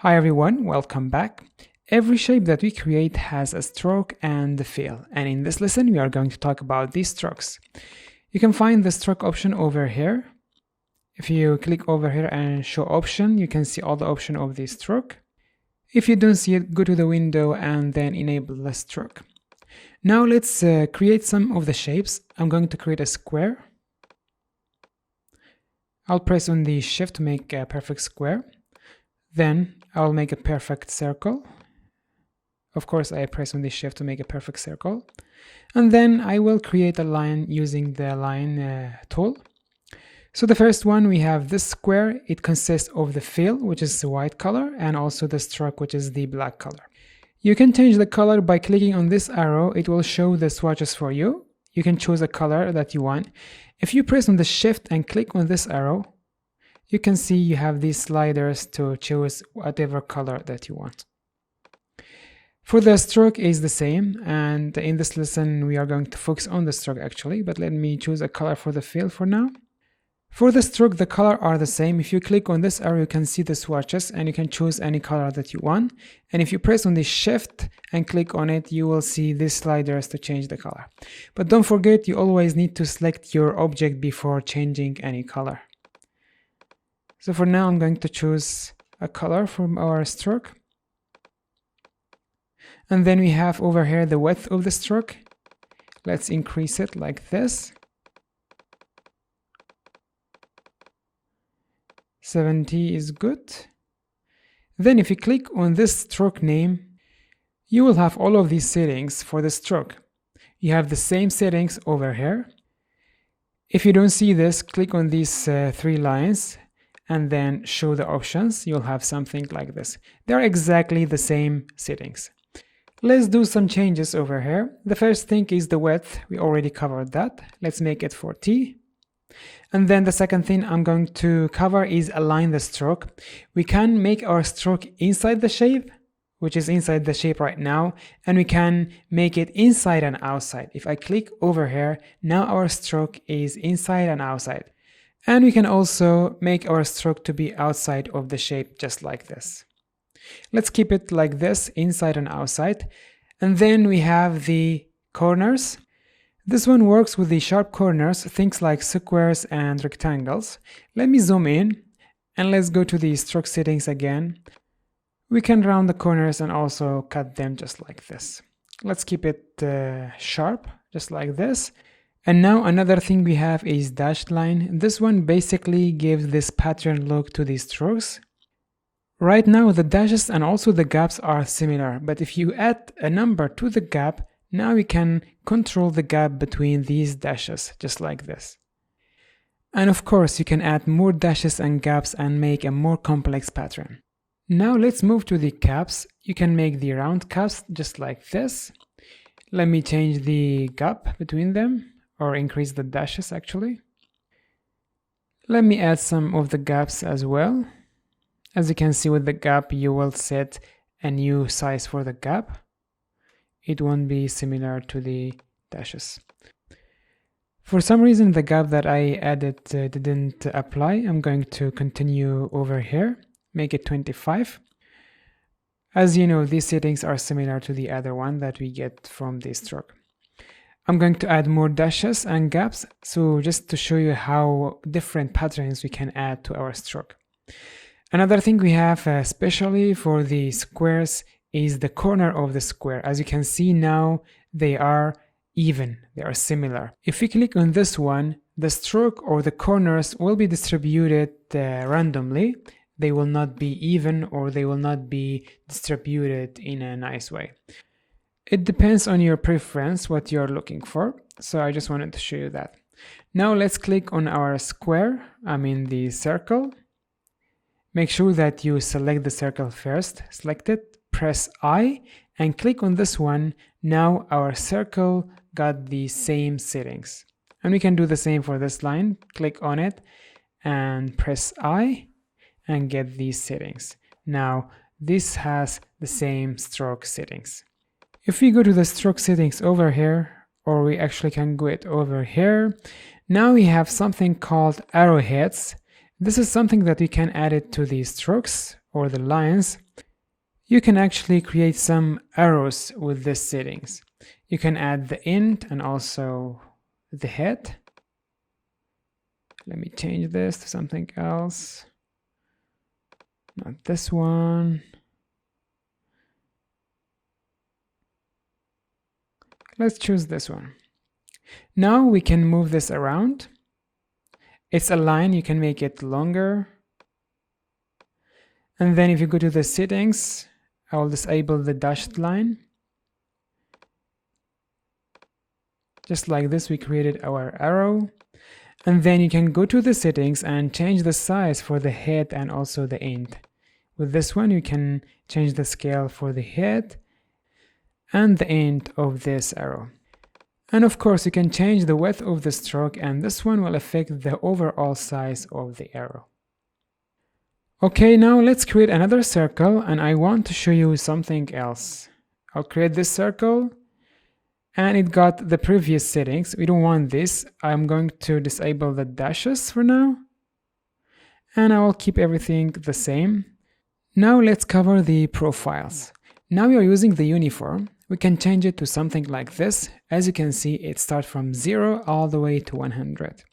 Hi everyone, welcome back. Every shape that we create has a stroke and a fill, and in this lesson we are going to talk about these strokes. You can find the stroke option over here. If you click over here and show option, you can see all the options of the stroke. If you don't see it, go to the window and then enable the stroke. Now let's create some of the shapes. I'm going to create a square. I'll press on the shift to make a perfect square. Then I'll make a perfect circle. Of course, I press on the shift to make a perfect circle. And then I will create a line using the line tool. So the first one, we have this square. It consists of the fill, which is the white color, and also the stroke, which is the black color. You can change the color by clicking on this arrow. It will show the swatches for you. You can choose a color that you want. If you press on the shift and click on this arrow, you can see you have these sliders to choose whatever color that you want. For the stroke is the same, and in this lesson we are going to focus on the stroke actually, but let me choose a color for the fill for now. For the stroke, the color are the same. If you click on this arrow, you can see the swatches and you can choose any color that you want. And if you press on the shift and click on it, you will see these sliders to change the color. But don't forget, you always need to select your object before changing any color. So for now, I'm going to choose a color from our stroke. And then we have over here the width of the stroke. Let's increase it like this. 70 is good. Then if you click on this stroke name, you will have all of these settings for the stroke. You have the same settings over here. If you don't see this, click on these three lines and then show the options. You'll have something like this. They're exactly the same settings. Let's do some changes over here. The first thing is the width. We already covered that. Let's make it 40. And then the second thing I'm going to cover is align the stroke. We can make our stroke inside the shape, which is inside the shape right now, and we can make it inside and outside. If I click over here, now our stroke is inside and outside. And we can also make our stroke to be outside of the shape just like this. Let's keep it like this, inside and outside. And then we have the corners. This one works with the sharp corners, things like squares and rectangles. Let me zoom in and let's go to the stroke settings again. We can round the corners and also cut them just like this. Let's keep it sharp, just like this. And now another thing we have is dashed line. This one basically gives this pattern look to the strokes. Right now the dashes and also the gaps are similar, but if you add a number to the gap, now we can control the gap between these dashes, just like this. And of course you can add more dashes and gaps and make a more complex pattern. Now let's move to the caps. You can make the round caps just like this. Let me change the gap between them, or increase the dashes actually. Let me add some of the gaps as well. As you can see with the gap, you will set a new size for the gap. It won't be similar to the dashes. For some reason, the gap that I added didn't apply. I'm going to continue over here, make it 25. As you know, these settings are similar to the other one that we get from the stroke. I'm going to add more dashes and gaps, so just to show you how different patterns we can add to our stroke. Another thing we have, especially for the squares, is the corner of the square. As you can see now, they are even, they are similar. If we click on this one, the stroke or the corners will be distributed randomly. They will not be even, or they will not be distributed in a nice way. It depends on your preference, what you're looking for. So I just wanted to show you that. Now let's click on our square, the circle. Make sure that you select the circle first. Select it, press I, and click on this one. Now our circle got the same settings. And we can do the same for this line. Click on it and press I and get these settings. Now this has the same stroke settings. If we go to the stroke settings over here, or we actually can go it over here, now we have something called arrowheads. This is something that we can add it to the strokes or the lines, you can actually create some arrows with these settings. You can add the end and also the head. Let me change this to something else. Not this one. Let's choose this one. Now we can move this around. It's a line, you can make it longer. And then if you go to the settings, I will disable the dashed line. Just like this, we created our arrow. And then you can go to the settings and change the size for the head and also the end. With this one, you can change the scale for the head and the end of this arrow. And of course, you can change the width of the stroke, and this one will affect the overall size of the arrow. Okay, now let's create another circle, and I want to show you something else. I'll create this circle, and it got the previous settings. We don't want this. I'm going to disable the dashes for now, and I will keep everything the same. Now let's cover the profiles. Now we are using the uniform. We can change it to something like this. As you can see, it starts from 0 all the way to 100.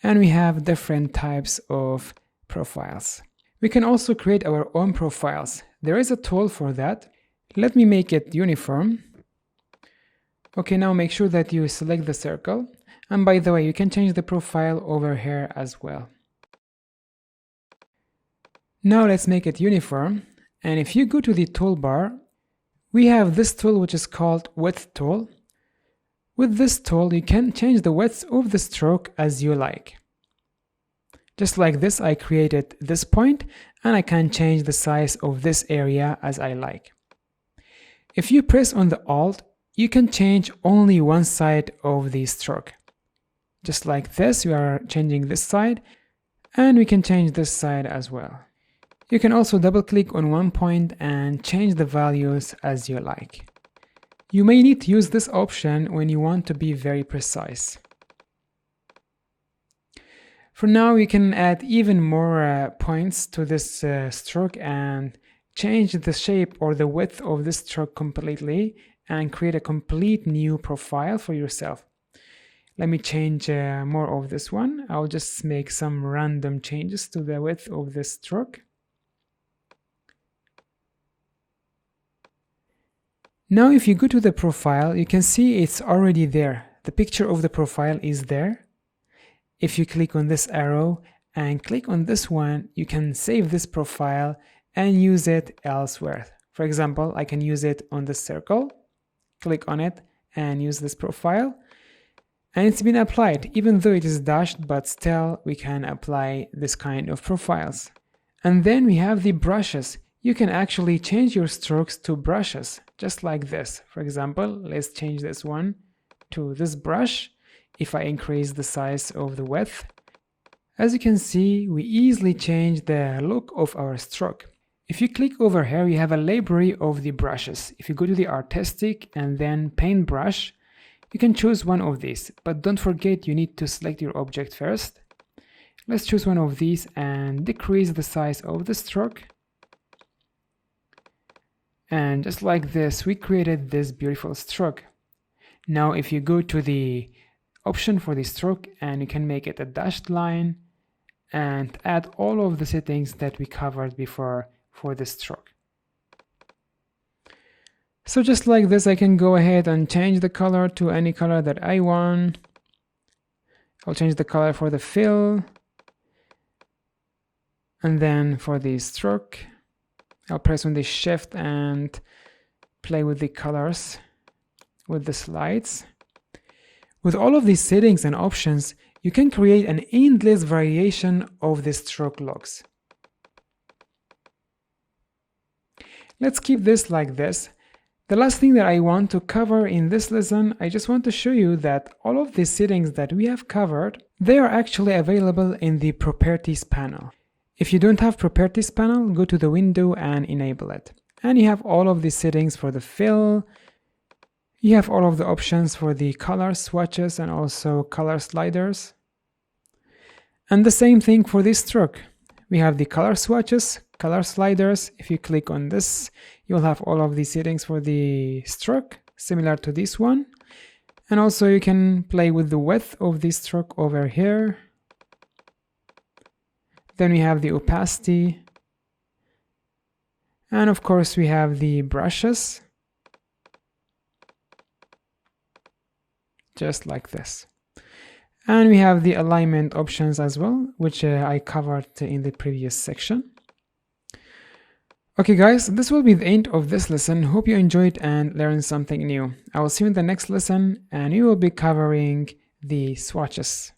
And we have different types of profiles. We can also create our own profiles. There is a tool for that. Let me make it uniform. Okay, now make sure that you select the circle. And by the way, you can change the profile over here as well. Now let's make it uniform. And if you go to the toolbar, we have this tool which is called width tool. With this tool, you can change the width of the stroke as you like. Just like this, I created this point, and I can change the size of this area as I like. If you press on the Alt, you can change only one side of the stroke. Just like this, we are changing this side, and we can change this side as well. You can also double-click on one point and change the values as you like. You may need to use this option when you want to be very precise. For now, you can add even more points to this stroke and change the shape or the width of this stroke completely and create a complete new profile for yourself. Let me change more of this one. I'll just make some random changes to the width of this stroke. Now if you go to the profile, you can see it's already there. The picture of the profile is there. If you click on this arrow and click on this one, you can save this profile and use it elsewhere. For example, I can use it on the circle, click on it and use this profile. And it's been applied, even though it is dashed, but still we can apply this kind of profiles. And then we have the brushes. You can actually change your strokes to brushes, just like this. For example, let's change this one to this brush. If I increase the size of the width, as you can see, we easily change the look of our stroke. If you click over here, you have a library of the brushes. If you go to the artistic and then paintbrush, you can choose one of these, but don't forget you need to select your object first. Let's choose one of these and decrease the size of the stroke. And just like this, we created this beautiful stroke. Now if you go to the option for the stroke and you can make it a dashed line and add all of the settings that we covered before for the stroke. So just like this, I can go ahead and change the color to any color that I want. I'll change the color for the fill. And then for the stroke, I'll press on the shift and play with the colors with the slides. With all of these settings and options, you can create an endless variation of the stroke looks. Let's keep this like this. The last thing that I want to cover in this lesson, I just want to show you that all of the settings that we have covered, they are actually available in the Properties panel. If you don't have Properties panel, go to the window and enable it. And you have all of the settings for the fill. You have all of the options for the color swatches and also color sliders. And the same thing for the stroke. We have the color swatches, color sliders. If you click on this, you'll have all of these settings for the stroke, similar to this one. And also you can play with the width of this stroke over here. Then we have the opacity. And of course we have the brushes, just like this. And we have the alignment options as well, which I covered in the previous section. Okay guys, this will be the end of this lesson. Hope you enjoyed and learned something new. I will see you in the next lesson and we will be covering the swatches.